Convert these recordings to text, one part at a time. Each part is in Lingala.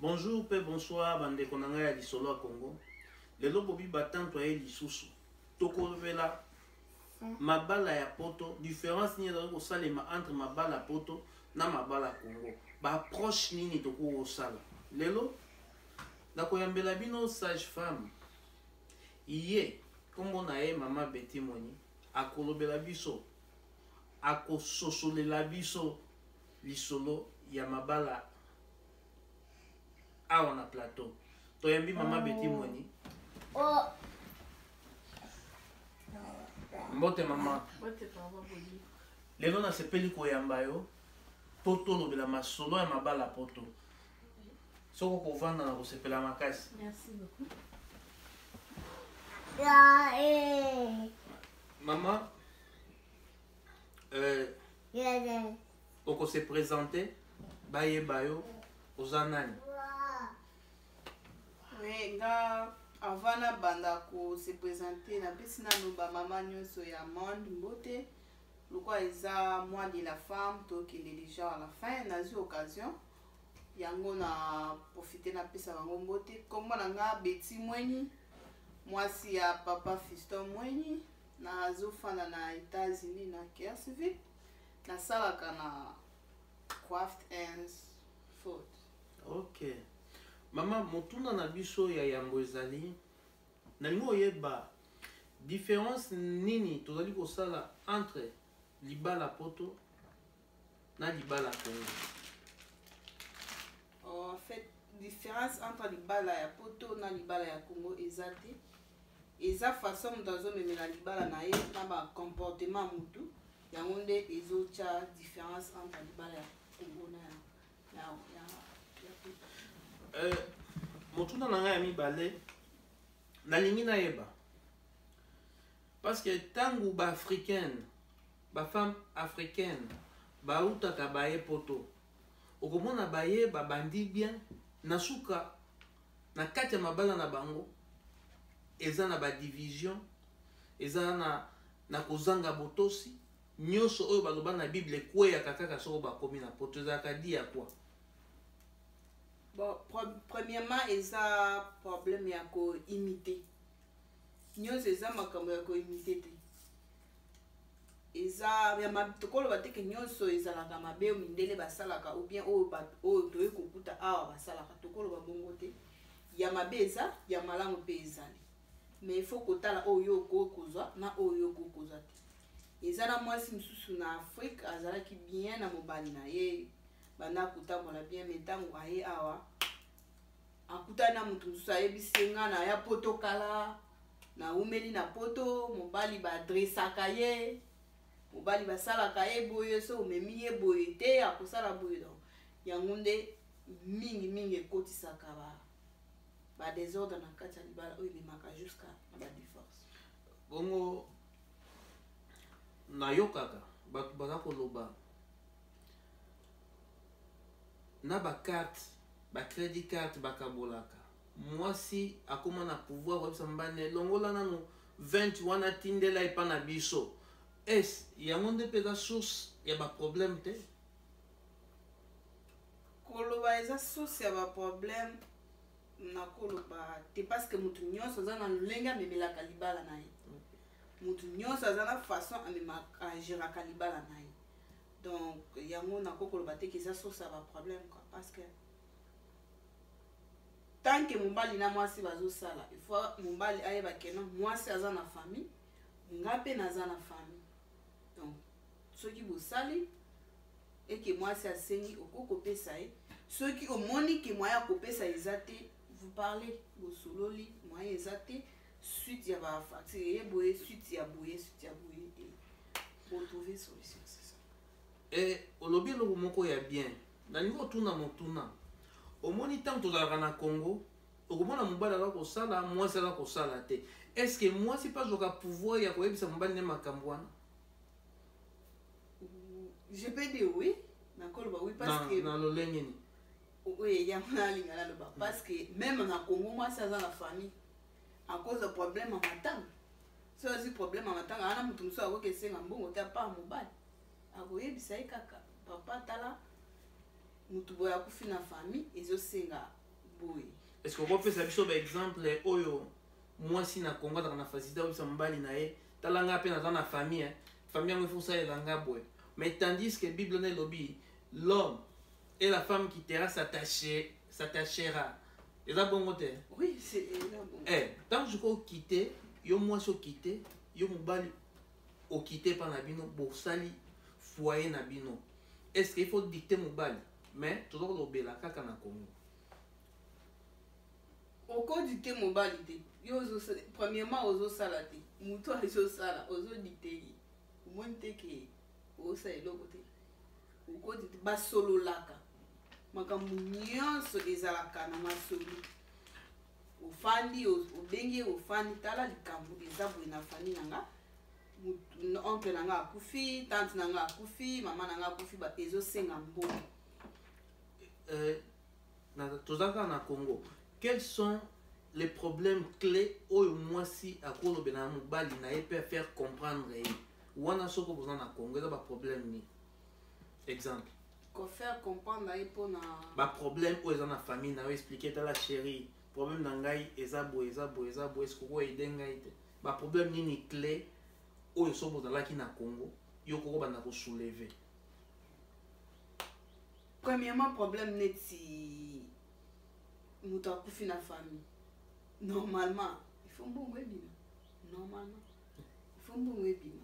Bonjour, pe bonsoir, bande konanga ya lisolo à Congo. Lelo bobi batanto ya lisusu. Toko vela mabala ya poto, différence ni ko salema entre mabala poto na mabala Congo. Ba approche nini toko osala. Lelo na koyambela bino sage femme. Iye kombo na ye mama Betty Moni akolobela biso akososolela biso lisolo ya mabala awa na plateau. Toyambi mama Betty Moni. Mbote mama. Mbote papa boli. Lelo na sepeli koyamba yo poto lobela masolo ya mabala poto. Soko kovanda na kosepela makasi. Merci beaucoup. Maman, oko se présenter, baye bayo, ozanani. Oui, avant na banda ko se présenter na pisina nuba mama nyonso ya monde mbote. Pourquoi isa moi de la femme to qui est déjà à la fin na cette occasion. Yango na profiter na pesa bango mbote. Comme na nga Betty Mweni. Moi si ya papa Fiston Mweni na zofana na États-Unis na Kersville. Na salaka na craft and food. Ok. Mama, motuna na biso ya yango ezali. Na lingo yeba différence nini tozali kosala entre libala poto na libala Congo. En fait, différence entre libala ya poto na libala ya Congo ezate. Eza façon dans memela libala na ye na ba comportement mutu. Yango nde ezocha différence entre libala ya Congo na ya motuna na ngai ya mibale nalingi nayeba parce que tangu ba africaine ba femme africaine bautaka baye poto okomona baye babandi bien na suka na kati ya mabala na bango eza na ba division eza na kozanga botosi nyonso oyo baloba na Bible ekweyaka kaka soko bakomi na poto ezalaka di ya kwa. Bon, premièrement, ils ont problème ya ko imiter. Nyonso eza makambo ya ko imiter te. Eza ya matokolo bateke nyonso ezalaka mabe o mindele basalaka ou bien o toye kokuta awa basalaka tokolo babongo te. Ya mabe eza ya malamu pe ezali. Mais il faut kotala oyo kokozwa na oyo kokozwa te. Eza na mwasi msusu na Afrique azalaki bien na mobali na ye. Bana kutambola bien metango aye awa akutana mutu mususu ayebisi nga na ya poto kala na umeli na poto mobali badresaka ye mobali basalaka ye boye so omemi ye boye te akosala boye donc yango nde mingi ekotisaka ba désordre na kati ya libala oyo ememaka jusqu'à ba divorce. Bongo nayokaka bato baza koloba na ba carte ba crédit carte bakabolaka mwasi akoma na pouvoir wabisa mbane longola nano 20 wana tindela epa na biso es yango nde peza source ya ba problème te koloba eza source ya ba problème na koloba te parce que mutu nyonso aza na lolenge amemelaka libala na ye mutu nyonso aza na façon agiraka libala na ye. Donc yango na kokoloba te keza source ya ba problème quoi parce que tant que mobali na mwasi bazosala il faut mobali ayeba kena mwasi aza na famille nga pe naza na famille donc soki bosali eke mwasi asengi okokopesa ye soki omoni ke moya kopesa eza te vous parlez bosololi moya eza te suite ya ba facture ye boye suite ya boye pour trouver solution c'est ça. Et olobi eloko moko ya bien na niveau tuna motuna omoni tant tozalaka na Congo okomona mobali aza kosala mwasi aza kosala te est-ce que mwasi pas azoka pouvoir ya koyebisa mobali ne makambo wana? Je peux dire oui nakoloba oui parce que na lolenge ni oui yango nalingana loba parce que même na Congo mwasi aza na famille à cause de problème à matanga so ozi problème à matanga ana mutu mosusu akokesenga mbongo te apart mobali akoyebisa ye kaka papa tala mutu boye akufi na famille ezosenga boy. Est-ce qu'on peut faire un exemple oyo moi si na Congo dans la facilité où ça mbali na e talanga pe dans la famille famille il faut ça elanga boy mais tandis que Bible ne lobby l'homme et la femme qui t'ira s'attachera et ça bon côté Oui, c'est bon. Tant que je peux quitter yo moi so quitter yo mbali au quitter par nabino pour sali foyer nabino est-ce qu'il faut dicter mbali mais toujours lobela kaka na Congo oko dicté mobali te yo premièrement ozo sala te mutu azo sala ozo dicté omoni te ke osala eloko te oko dicté basololaka makambo nyonso ezalaka na masolo ofandi obengi ofandi tala likambo eza boye na fami nanga oncle nanga akufi tante nanga akufi mama nanga akufi ezosenga mbongo tozaka na Congo. Quels sont les problèmes clés au moins si à quoi le benamou bali n'a pas faire comprendre ou on a ce que vous en a Congo là pas problème ni exemple quoi faire comprendre là pour na ba problème où ils en a famille n'a expliqué ta la chérie problème n'angai ezabo est-ce que vous aider ngai ba problème ni clé où ils sont vous là qui na Congo yo ko ba na ko soulever premièrement problème net si mutu akufi na famille normalement il faut mbongo ebima normalement il faut mbongo ebima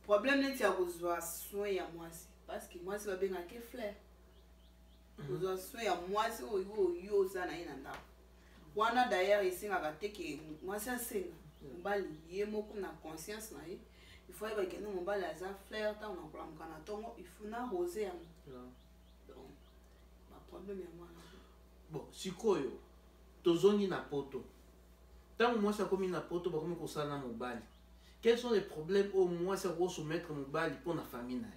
problème neti ya kozwa soin ya mwasi parce que mwasi babengaka fleur kozwa soin ya mwasi oyo oza na ye na ndako wana d'ailleurs esengaka te ke mwasi asenga mobali ye moko na conscience na ye il faut yeba kende mobali aza fleur ntango nakolamuka na ntongo il faut na rose yango donc baproblème ya mwana bon sikoyo tozongi na poto tant moi ça comme na poto ba comme kosala na mobali quels sont les problèmes au moins ça ko soumettre mobali pour na famille na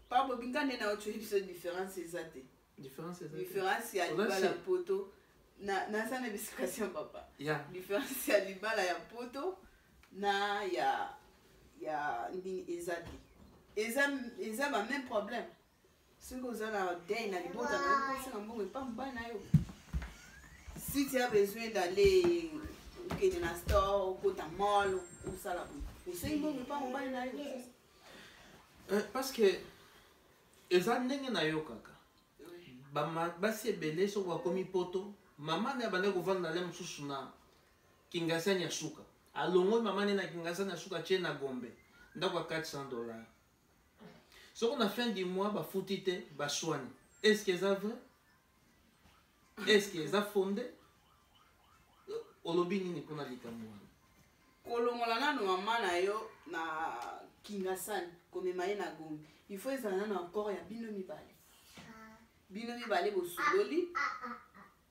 pas bobingane na autre biso différence ezate différence ya libala ya poto na sana explication papa différence ya libala ya poto na ya ndini ezate eza ba même problème ce que vous avez à dire na libota na ko sina mbongo pas mbana na yo si tu as besoin d'aller au na store au kota mall ou ça là ou c'est mbongo pas mbana na yo parce que eza ndenge na yo kaka basi ebele so kwa komi poto mama na bande kovanda le mususu na kingasani ya suka alongo mama na kingasani ya suka tie na Gombe ndako $400. Ce qu'on a fin du mois, bah foutite, bah soigne. Est-ce qu'ils ont vrai? Est-ce qu'ils ont fondé? Olobi nini kuna likamwa. Kolongola na no mama na yo na kingasani komema ye na Gombe. Il faut ezana na encore ya bino mibale. Bino mibale bo sololi.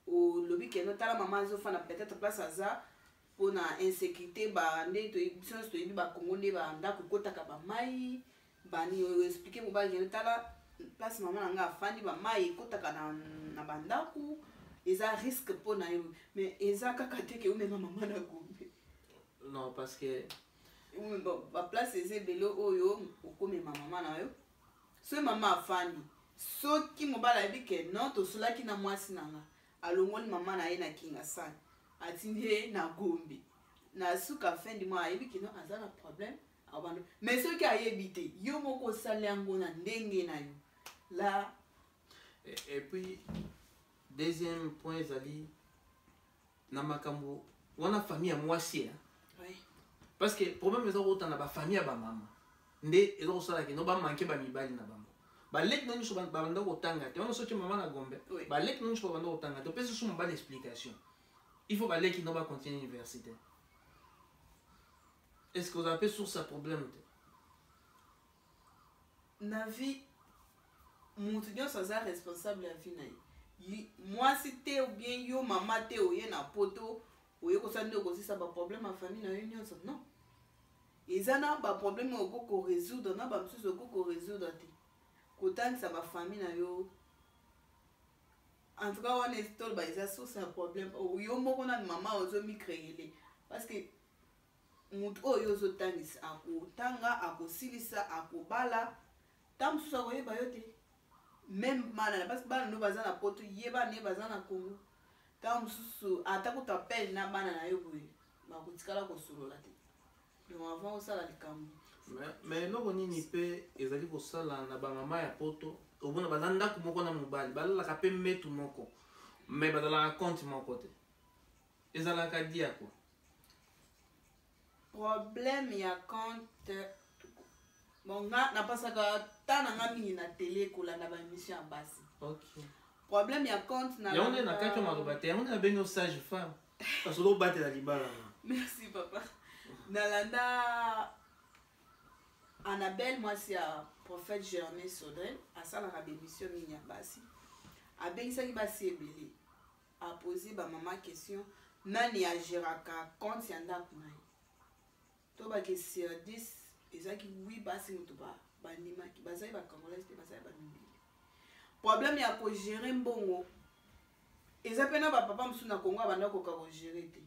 O lobi ke no tala mama zo fana peut-être place aza pona insécurité ba nde to biso to yibi ba Congolais ba ndako kotaka ba mai. Bani expliquer mobali je tala place maman nanga afandi ba mai ekotaka na bandaku eza risque pour na yo mais eza kaka te ke umema maman na Gombe non parce que ba place eza belo oyo okomema maman na yo so maman afandi soki mobali ayebi ke non tosolaki na mwasi nanga alongoli maman na ye na Kingasani atindi ye na Gombe na suka fin du mois ayebi ke non aza na problème mais ce qui a évité yo moko salango na ndenge na yo là et puis deuxième point zali na makambo wana famille ya mwasi oui parce que problème eza ko tana ba famille ya ba mama nde ezo sala ke no ba manke ba mibali na bango ba lek no nso ba banda ko tanga te wana soki mama na Gombe ba lek no nso ba banda ko tanga te pesa suma ba l'explication il faut ba lek no ba continuer l'université. Est-ce que vous avez sur ce problème? Na vie, mon étudiant sans responsable à vie. Moi, si t'es ou bien yo, maman t'es ou na poto, ou yo kosan aussi ça va problème à famille na union non. Et ça n'a pas problème au ko résoudre, n'a pas besoin au ko résoudre té. Kotan ça va famille na yo. En tout cas, on est tout bah ça sur ça problème. Ou yo moko na maman ozo mi créer parce que mutu oyo ozotangisa akotanga akosilisa akobala ntango mosusu akoyeba yo te même mana parce que bana no baza na poto yeba ne baza na Congo tant mususu atako t'appelle na bana na yo boye bakutikala kosolola te donc avant osala likambo mais eloko nini mpe ezali kosala na bamama ya poto obona baza ndako moko na mobali balalaka mpe mbetu moko mais bazalaka compte moko te ezalaka dia quoi problème ya compte bon nga napasaka ta na nga mingi na télé kolanda baémission ya basi ok problème ya compte na yango nde nakati yo maloba te yango nde nabengi yo sage femme parce que obatela libala merci papa nalanda Annabelle mwasi ya prophète Germain Sodrel asalaka bémission mingi ya basi abengisaki basi ebele apose bamama question nani agéraka compte ya ndako na ye to bakesi 10 ezalaki 8 basi moto bandimaki bazali bacongolais te bazali bamibili problème ya kogere mbongo eza mpe na bapapa mosusu na Congo abanda koka kogere te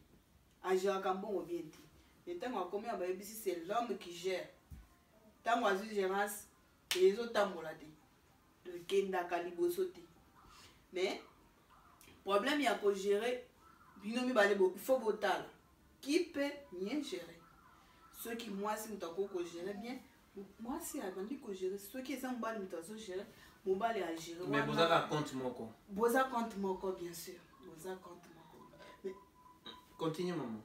agéraka mbongo bien te mais ntango akomi ya bayebisi c'est l'homme qui gère ntango azwi gérance ezotambola te ekendaka liboso te mais problème ya kogere bino mibale il faut botala qui peut bien gérer soki mwasi moto akoki kogere bien mwasi abandi kogere soki eza mobali moto azogere mobali agere mais bozaka compte moko boza compte moko bien sûr boza compte moko mais continue maman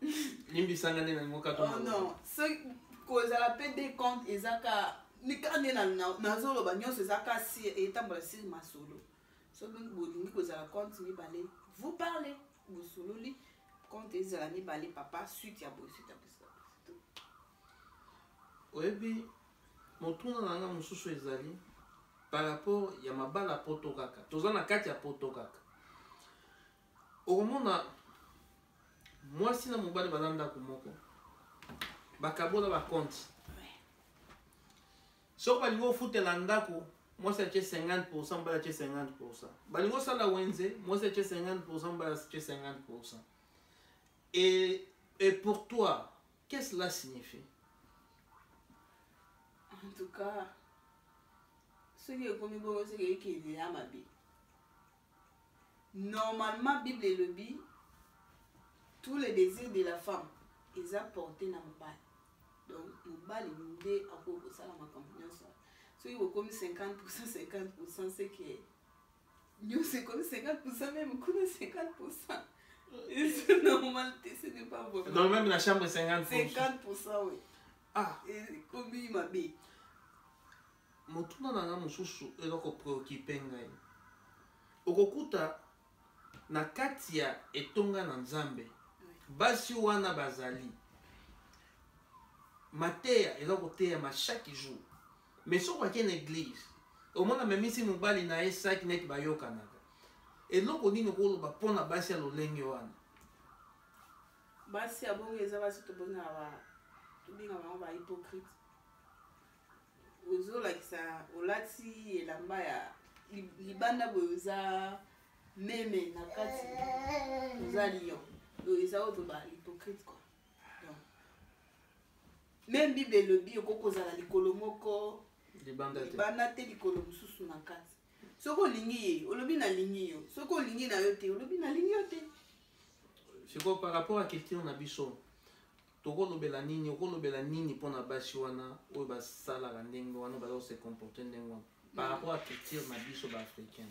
limbisanga nde nango kato non soki kozala mpe de compte ezaka nika nde nazoloba nyonso ezaka sir etambola sir masolo soki bolingi kozala compte mibale vous parlez bosololi compte ezala mibale papa suite ya boye suite ya boye oyebi motuna na nga mosusu ezali par rapport ya mabala poto kaka toza na kati ya poto kaka okomona mwasi na mobali baza ndako moko bakabola bacompte soki balingi ofutela ndako mwasi atie 50% mobali atie 50%, balingi osala wenze mwasi atie 50% mobali atie 50%. Et pour toi, qu'est-ce que cela signifie? En tout cas, ce qui est comme bon, c'est qu'il y a ma Bible. Normalement, Bible et le Bible, tous les désirs de la femme, ils apportent dans mon bal. Donc, mon bal est l'idée à propos de ça, ma compagnie. Ce qui est comme 50%, c'est que nous, c'est comme 50%, même nous, 50%. Et c'est normal, ce n'est pas vraiment. Donc, même la chambre, 50%. 50%, oui. Ah, et comme il m'a dit. Motuna nanga mususu eloko préoccupé ngai. Okokuta na kati ya etonga na Nzambe. Basi wana bazali. Mateya eloko teya ma chaque jour. Mais so kwa kene église. Au moins même si mobali na esaki net bayoka naka. Eloko nini koloba pona basi ya lolenge wana. Basi abongo eza basi to bonga ba tobinga ba hypocrite. Ozolakisa olati elamba ya libanda boyo oza meme na kati oza lion oyo eza oyo ba hypocrite quoi. Donc même Bible elobi okokozala likolo moko libanda te likolo mosusu na kati soki olingi ye olobi nalingi yo soki olingi na yo te olobi nalingi yo te. C'est quoi par rapport à question na biso tokolobela nini okolobela nini mpona basi wana oyo basalaka ndenge wana baza se comporter ndenge wana par rapport à culture na biso baafricain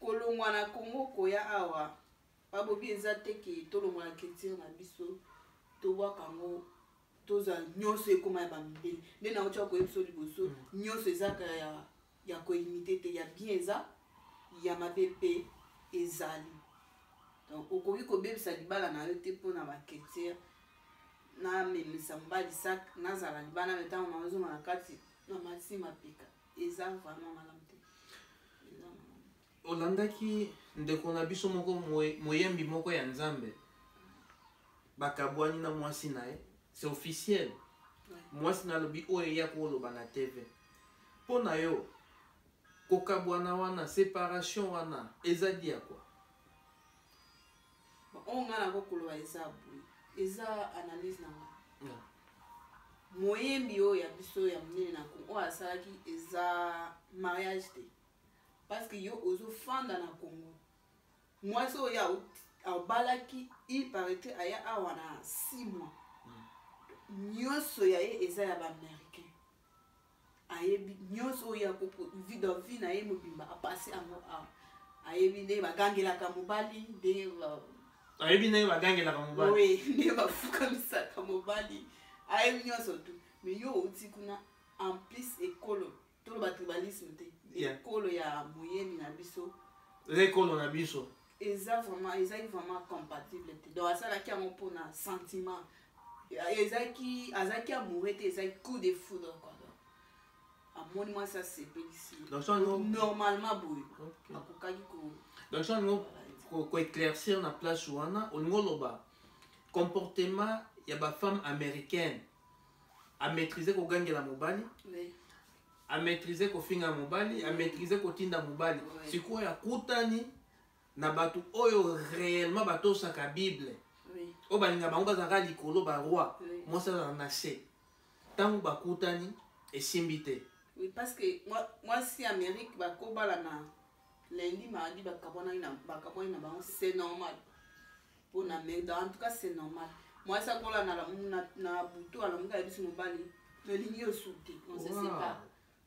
kolongwa na Congo koya awa babobi eza te ke tolongwa na culture na biso tobwaka yango toza nyonso ekoma ya bamibele nde na otya koyebiso liboso nyonso ezaka ya koimite te ya bien eza ya mabe mpe ezali. Donc okoki kobebisa libala na yo te mpona baculture na memisa mobali sak nazala libala na ntango na ozonga na kati na masima peka eza vraiment malamu te. olandaki ndeko na biso moko moyembi moko ya Nzambe bakabwani na mwasi na ye c'est officiel. Mwasi na lobi oyo ya koloba na TV mpona yo kokabwana wana séparation wana eza dia quoi. On a la koloba eza boui eza analyse na nga moyembi oyo ya biso ya monene na Congo oyo asalaki eza mariage te parce que yo ozofanda na Congo mwasi oyo abalaki il paraît aya awa na 6 mois nyonso ya ye eza ya baaméricain ayebi nyonso oyo dans vie na ye mobimba apase yango awa ayebi ndenge bagangelaka mobali ndenge ayebi ndenge bagangelaka mobali ndenge bafukamisaka mobali ayebi nyonso tu mais yo outi kuna en plus ekolo toloba tribalisme te ekolo ya moyembi na biso ekolo na biso ezaki vraiment compatible te donc asalaki yango mpona sentiment azalaki amoureux te ezalaki coup de foudre quoi amoni mwasi asepelisi normalement boye akokaki donc so alingo koéclaircir na place wana olingo oloba comportement ya bafemme américaine amaîtrise kogangela mobali amaîtrise kofinga mobali amaîtrise kotinda mobali sikoyo akutani na bato oyo réellement batosaka bible oyo balinga bango bazalaka likolo baroi mwasi azala na se ntango bakutani esimbi te. Oui, parce que moi si Amérique bakobala na lundi mardi bakabona na bango c'est normal pour na mais en tout cas c'est normal moi ça kola na butu ala muka biso mobali le ligne au souté on se sépare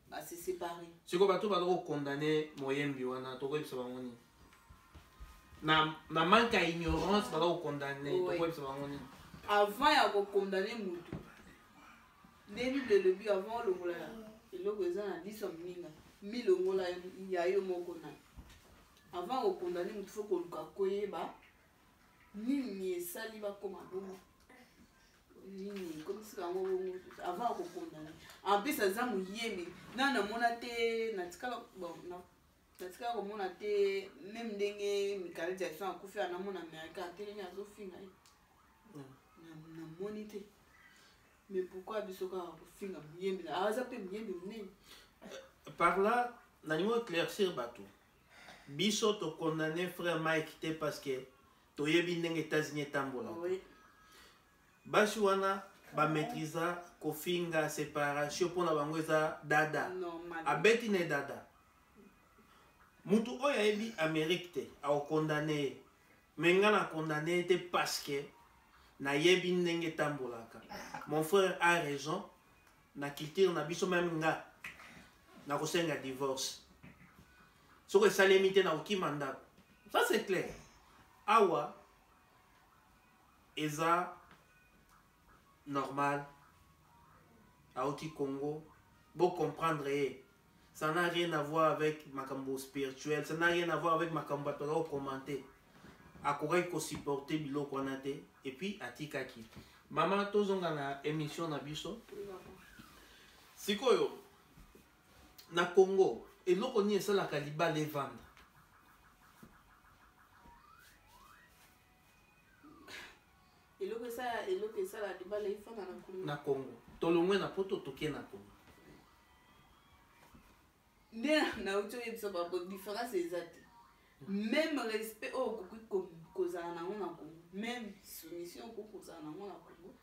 bah c'est séparé siko bato bazoko condamner moyembi wana to ko bisa bangoni na manque à ignorance bazoko condamner to ko bisa bangoni avant ya ko condamner mutu début le but avant le mola eloko eza na 10 minga milongola ya yo moko na avant okondane mutu fo koluka koyeba nini esali bakoma bongo nini comme si bango bongo avant okondane en plus aza moyembi nana mona te natikala bon natikala komona te même ndenge Michael Jackson akufi anamona Amerika atelemi azofinga ye namoni te. Mais pourquoi bisoka finga miyembi na aza pe miyembi munene par là nanimo éclaircir bato biso to condamner frère Mike te parce que to yebi ndenge États-Unis tambola basi wana ba maîtrisa ko finga séparation pona bango eza dada abeti ne dada mutu oyo yebi Amérique te a condamner mais ngana condamner te parce que na yebi ndenge tambolaka. Mon frère a raison na culture na biso même nga na kosenga divorce soko esalemi te na okimanda ça c'est clair awa eza normal aoti Congo beau comprendre ça n'a rien à voir avec makambo spirituel ça n'a rien à voir avec makambo to commenter akokai ko supporter biloko wana te et puis atikaki mama tozonga na émission na biso sikoyo na Congo eloko ni esalaka libala evanda eloko esala libala evanda na Congo tolongwe na poto toke na Congo nde na uto yebisa babo différence ezate même respect okoki kozala nango na Congo même soumission okoki kozala nango na Congo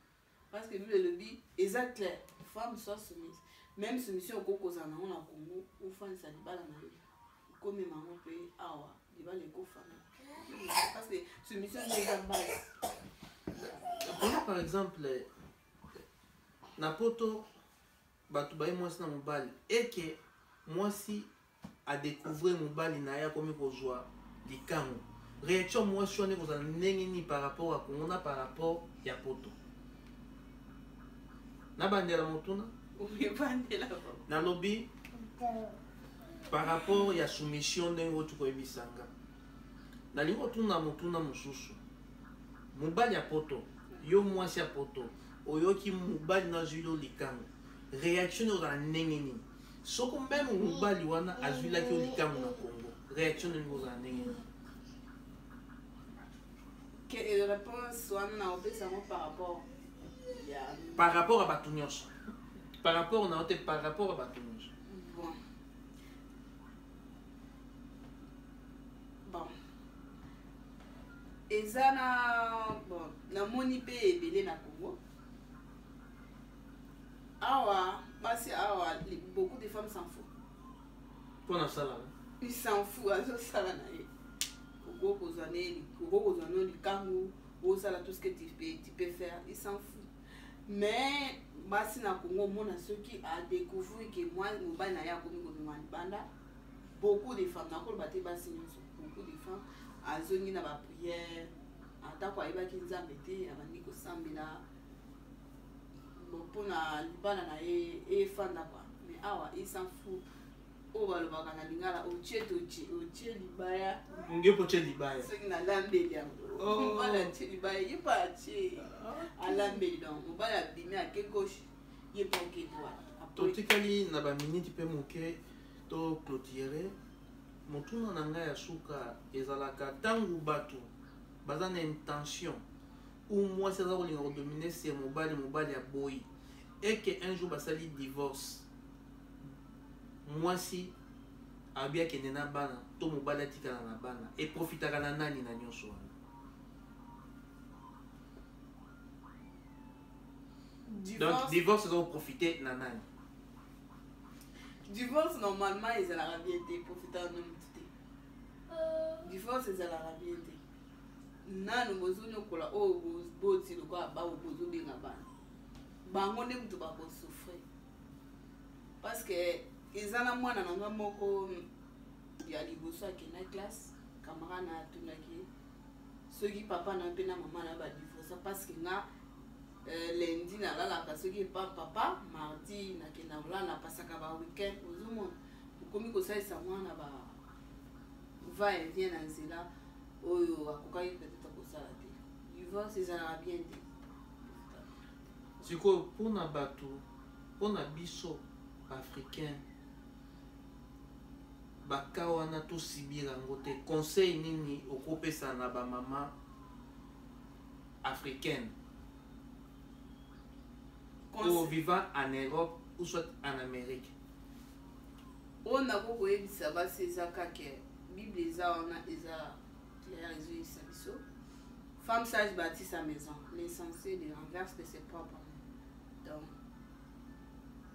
parce que lui le dit exact clair femme soit soumise même soumission okoki kozala nango na Congo ofanisa libala na yo comme maman pe awa libala ekofana parce que soumission eza base. Par exemple na poto bato baye mwasi na mobali eke mwasi a découvrir mobali na ya komi kozwa likango réaction mwasi wana ekozala ndenge nini par rapport à Congo na par rapport ya poto nabandela motuna nalobi par rapport ya soumission ndenge oti koyebisanga nalingi otuna motuna mosusu mobali ya poto yo mwasi ya poto oyoki mobali nazwi yo likango réaction ekozala ndenge nini soko même mobali wana azwilaki yo likango na Congo réaction ndenge kozala ndenge nini que réponse wana na opesango par rapport à bato nyonso par rapport na ote par rapport à bato nyonso bon eza na bon namoni mpe ebele na Congo awa basi awa beaucoup de femmes s'en foutent. Pour la salle. Ils s'en foutent à ce salaire. Koko kozane likangu osala tout ce que tu peux faire, ils s'en foutent. Mais basi na Congo mona ceux qui a découvert que moi mobile na ya komi ko banda beaucoup de femmes na ko baté basi beaucoup de femmes azongi na ba prière ata ko ayeba ki nzambe te abandi ko sambela pona libala na e fanda kwa. Mais awa ils s'en foutent. O balobaka na lingala otie libaya nge poche libaya soki na lambeli yango mobala atie libaya ye pa atie alambeli donc mobala abimi ake gauche ye pa oke droite totikali na baminiti mpe moke to clôturer motuna na ngai ya suka ezalaka ntango bato baza na intention ou mwasi aza kolinga kodomine se mobali ya boyi eke un jour basali divorce mwasi abi akende na bana to mobali atikala na bana eprofitaka na nani na nyonso wana. Donc divorce eza koprofite na nani? Divorce normalement ezalaka bien te profitaka na mutu te. Divorce ezalaka bien te nanu bozonyokola oyo boti lokola bawo bozobenga bana bango nde mutu bakosouffrir parce que ezala mwana na nga moko ya liboso akenda classe camarade na atunaki soki papa na mpe na mama na badivorce parce que nga lundi nalalaka soki epa papa mardi nakenda kolala napasaka ba weekend ozomona okomi kosalisa mwana ba va et vient na nzela oyo akokaki peut-être kosala te. Divorce ezalaka bien te sikoyo mpona bato mpona biso africain baka wana tosibira yango te conseil nini okopesa na bamama africaine ou vivant en Europe ou soit en Amérique? oyo nakokoyebisa basi eza kaka bible eza wana eza clair ezoyebisa biso femme sage bâtit sa maison, l'essentiel de renverse de ses propres mains. Donc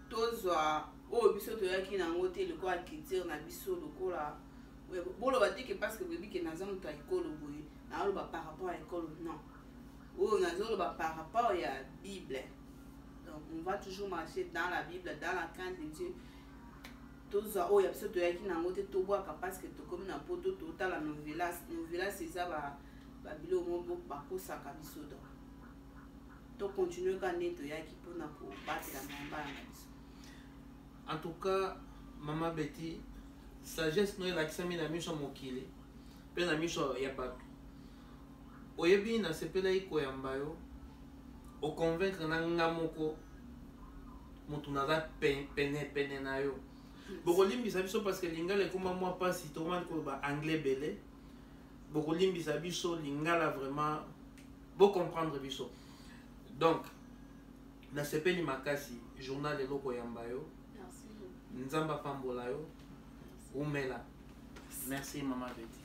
tozwa oyo biso toyaki nango te lokola culture na biso lokola boloba te ke parce que boyebi ke naza moto ya ekolo boye naoloba par rapport à ekolo non oyo nazoloba par rapport ya bible. Donc on va toujours marcher dans la bible, dans la crainte de Dieu. Tozwa oyo biso toyaki nango te tobwaka parce que tokomi na poto totala novelas eza babilo moko bakosaka biso donc tocontinue ka nde toyaki mpona kobatela mambala na biso. En tout cas, Mama Betty, sagesse no elakisami na miso mokili mpe na miso ya bato oyebi nasepelaki koyamba yo oconvaincre na nga moko motu naza pene na yo bokolimbisa biso parce que lingala ekoma mwa mpasi tomani koloba anglais bele bokolimbisa biso lingala vraiment bocomprendre biso. Donc nasepeli makasi journal lelo koyamba yo nzamba pambola yo umela. Merci Mama Betty.